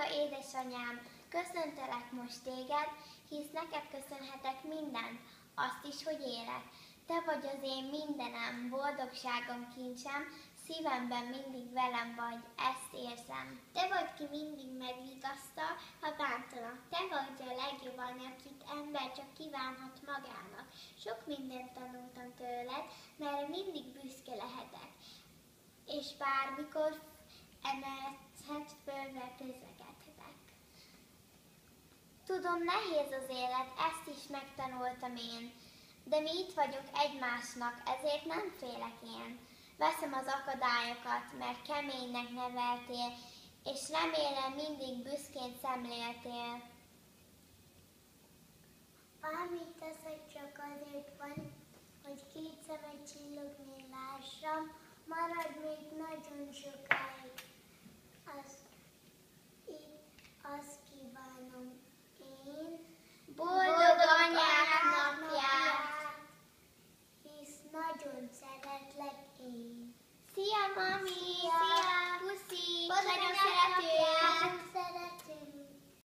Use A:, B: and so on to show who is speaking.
A: Drága édesanyám, köszöntelek most téged, hisz neked köszönhetek mindent, azt is, hogy élek. Te vagy az én mindenem, boldogságom, kincsem, szívemben mindig velem vagy, ezt érzem.
B: Te vagy, ki mindig megvigasztal, ha bántanak. Te vagy a legjobb anya, akit ember csak kívánhat magának. Sok mindent tanultam tőled, mert mindig büszke lehetek. És bármikor emelhetsz fölvel közlekedhetek.
A: Tudom, nehéz az élet, ezt is megtanultam én, de mi itt vagyunk egymásnak, ezért nem félek én. Veszem az akadályokat, mert keménynek neveltél, és remélem mindig büszkén szemléltél.
B: Bármit teszek, csak azért van, hogy két szemed csillogni lássam, maradj még nagyon sokáig. Azt kívánom én.
A: Boldog anyák napját!
B: Hisz nagyon szeretlek én.
A: Szia, mami!
B: Szia!
A: Puszi!
B: Boldog
A: Nagyon
B: anyák
A: szeretlek!